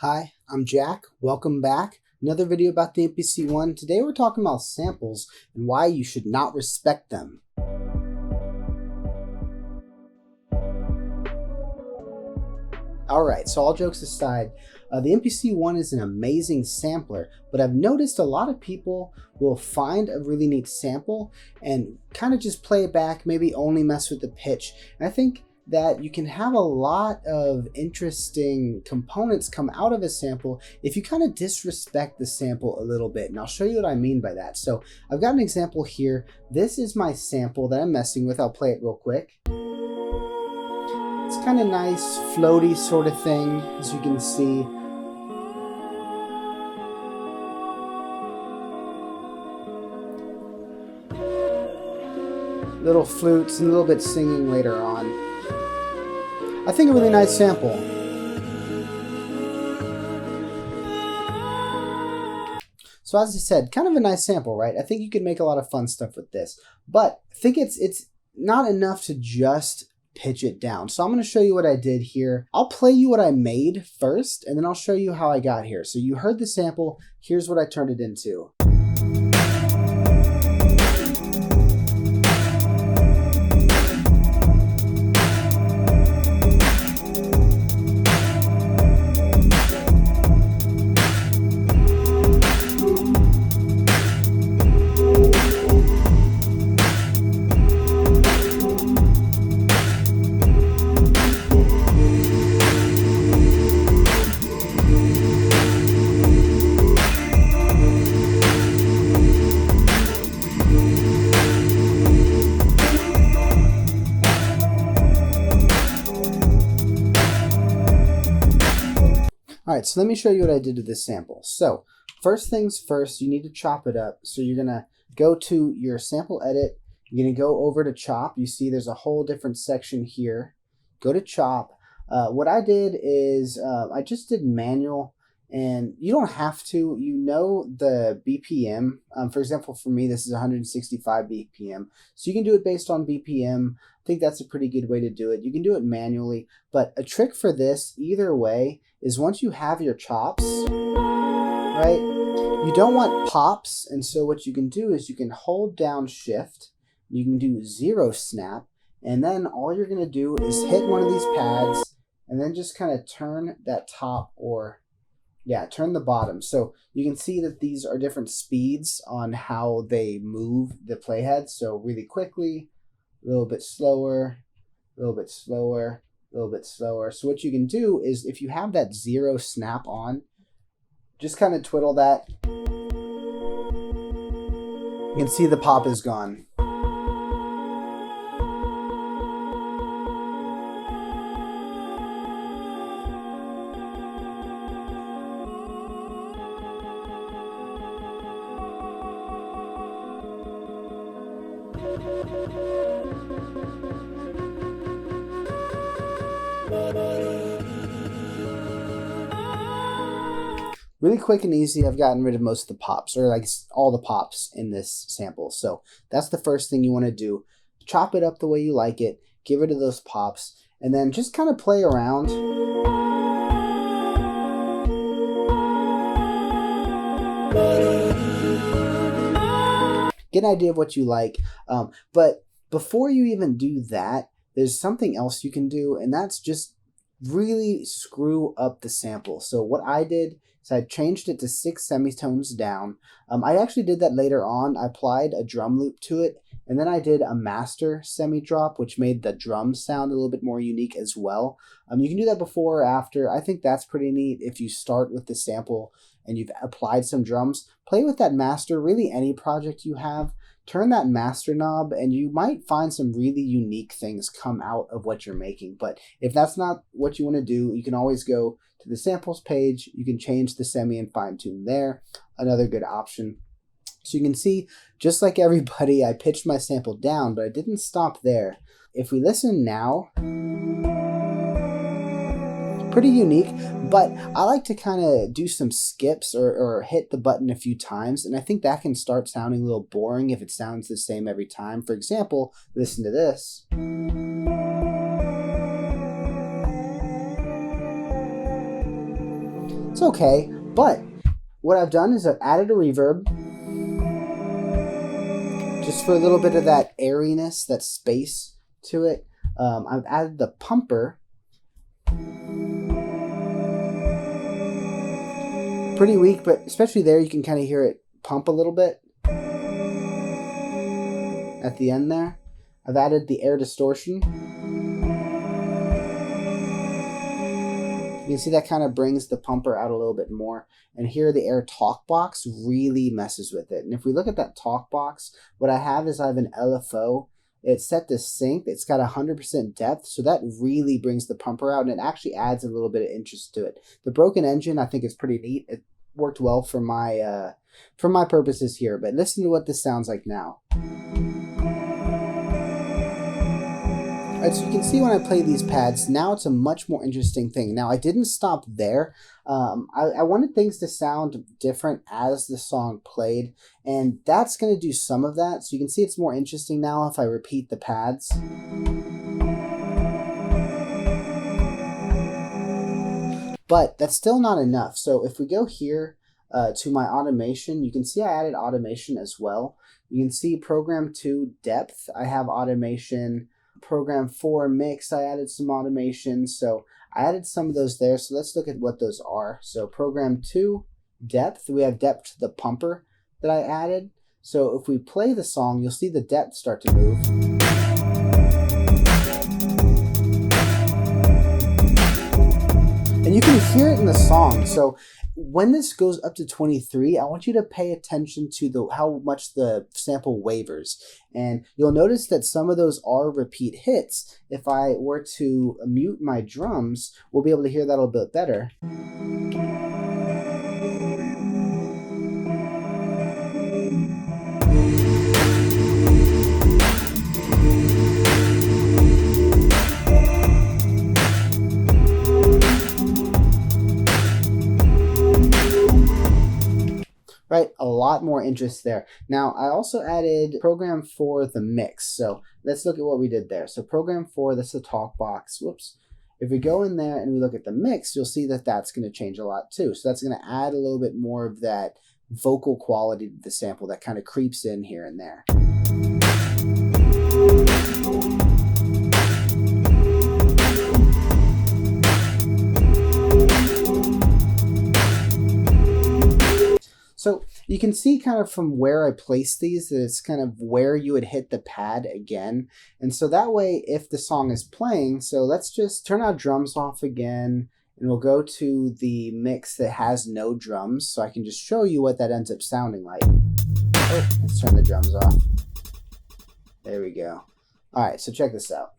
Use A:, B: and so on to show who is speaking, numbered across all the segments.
A: Hi, I'm Jack. Welcome back. Another video about the MPC One. Today we're talking about samples and why you should not respect them. Alright, so all jokes aside, the MPC One is an amazing sampler, but I've noticed a lot of people will find a really neat sample and kind of just play it back, maybe only mess with the pitch. And I think that you can have a lot of interesting components come out of a sample if you kind of disrespect the sample a little bit, and I'll show you what I mean by that. So I've got an example here. This is my sample that I'm messing with. I'll play it real quick. It's kind of nice, floaty sort of thing, as you can see. Little flutes and a little bit singing later on. I think a really nice sample. So as I said, kind of a nice sample, right? I think you can make a lot of fun stuff with this, but I think it's not enough to just pitch it down. So I'm going to show you what I did here. I'll play you what I made first, and then I'll show you how I got here. So you heard the sample. Here's what I turned it into. Alright, so let me show you what I did to this sample. So, first things first, you need to chop it up. So you're going to go to your sample edit. You're going to go over to chop. You see there's a whole different section here. Go to chop. What I did is I just did manual, and you don't have to. You know the BPM. For example, for me, this is 165 BPM. So you can do it based on BPM. I think that's a pretty good way to do it. You can do it manually, but a trick for this, either way, is once you have your chops, right, you don't want pops, and so what you can do is you can hold down shift, you can do 0 snap, and then all you're going to do is hit one of these pads, and then just kind of turn that top, or turn the bottom. So you can see that these are different speeds on how they move the playhead. So really quickly, a little bit slower, a little bit slower, a little bit slower. So what you can do is, if you have that 0 snap on, just kind of twiddle that. You can see the pop is gone. Really quick and easy. I've gotten rid of most of the pops, or like all the pops in this sample. So that's the first thing you want to do. Chop it up the way you like it, get rid of those pops, and then just kind of play around. Get an idea of what you like. But before you even do that, there's something else you can do, and that's just really screw up the sample. So what I did is I changed it to 6 semitones down. I actually did that later on. I applied a drum loop to it, and then I did a master semi-drop, which made the drums sound a little bit more unique as well. You can do that before or after. I think that's pretty neat. If you start with the sample and you've applied some drums, play with that master. Really, any project you have, turn that master knob, and you might find some really unique things come out of what you're making. But if that's not what you want to do, you can always go to the samples page. You can change the semi and fine tune there. Another good option. So you can see, just like everybody, I pitched my sample down, but I didn't stop there. If we listen now, pretty unique, but I like to kind of do some skips or hit the button a few times, and I think that can start sounding a little boring if it sounds the same every time. For example, listen to this. It's okay, but what I've done is I've added a reverb just for a little bit of that airiness, that space to it. I've added the pumper. Pretty weak, but especially there you can kind of hear it pump a little bit at the end there. I've added the air distortion. You can see that kind of brings the pumper out a little bit more. And here the air talk box really messes with it. And if we look at that talk box, what I have is I have an LFO. It's set to sync. It's got 100% depth, so that really brings the pumper out, and it actually adds a little bit of interest to it. The broken engine, I think, is pretty neat. It worked well for my purposes here, but listen to what this sounds like now. Alright, so you can see when I play these pads, now it's a much more interesting thing. Now, I didn't stop there. I wanted things to sound different as the song played, and that's going to do some of that. So you can see it's more interesting now if I repeat the pads. But that's still not enough. So if we go here to my automation, you can see I added automation as well. You can see program 2 depth, I have automation. Program 4 mix, I added some automation, so I added some of those there. So let's look at what those are. So program 2 depth, we have depth to the pumper that I added. So if we play the song, you'll see the depth start to move. And you can hear it in the song. So when this goes up to 23, I want you to pay attention to how much the sample wavers. And you'll notice that some of those are repeat hits. If I were to mute my drums, we'll be able to hear that a little bit better. Right, a lot more interest there. Now, I also added program 4 the mix. So let's look at what we did there. So program 4, that's the talk box. Whoops. If we go in there and we look at the mix, you'll see that that's going to change a lot too. So that's going to add a little bit more of that vocal quality to the sample that kind of creeps in here and there. So you can see kind of from where I place these that it's kind of where you would hit the pad again. And so that way, if the song is playing, so let's just turn our drums off again, and we'll go to the mix that has no drums, so I can just show you what that ends up sounding like. Oh, let's turn the drums off. There we go. All right, so check this out.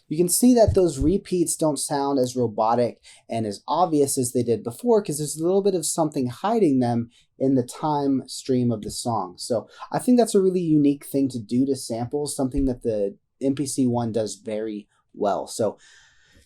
A: You can see that those repeats don't sound as robotic and as obvious as they did before because there's a little bit of something hiding them in the time stream of the song. So I think that's a really unique thing to do to samples, something that the MPC One does very well. So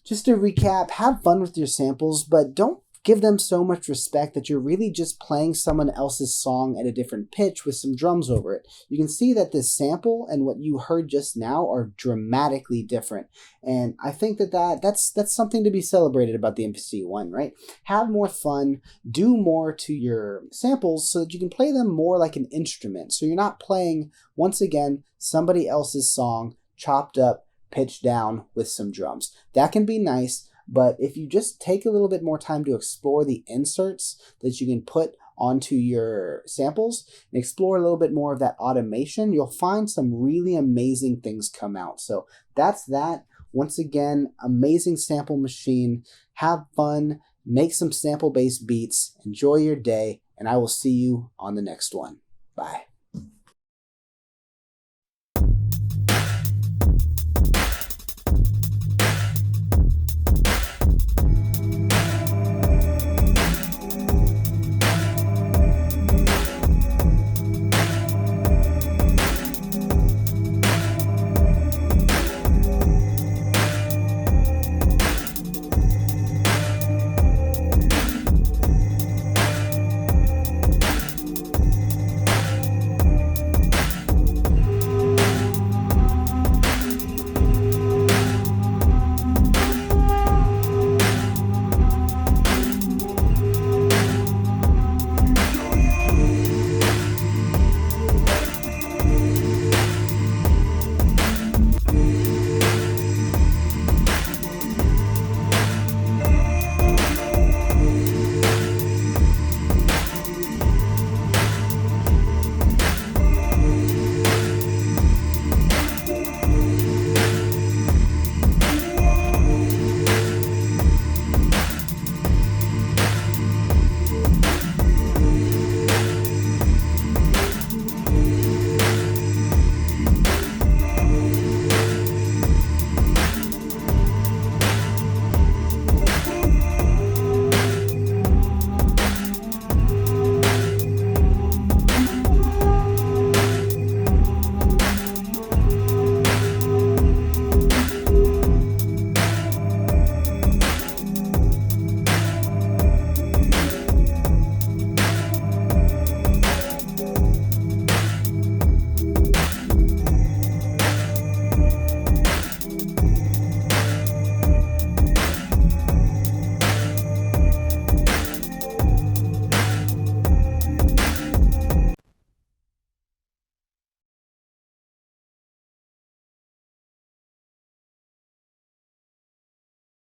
A: just to recap, have fun with your samples, but don't give them so much respect that you're really just playing someone else's song at a different pitch with some drums over it. You can see that this sample and what you heard just now are dramatically different. And I think that's something to be celebrated about the MPC One, right? Have more fun, do more to your samples so that you can play them more like an instrument. So you're not playing, once again, somebody else's song chopped up, pitched down with some drums. That can be nice. But if you just take a little bit more time to explore the inserts that you can put onto your samples and explore a little bit more of that automation, you'll find some really amazing things come out. So that's that. Once again, amazing sample machine. Have fun, make some sample-based beats, enjoy your day, and I will see you on the next one. Bye.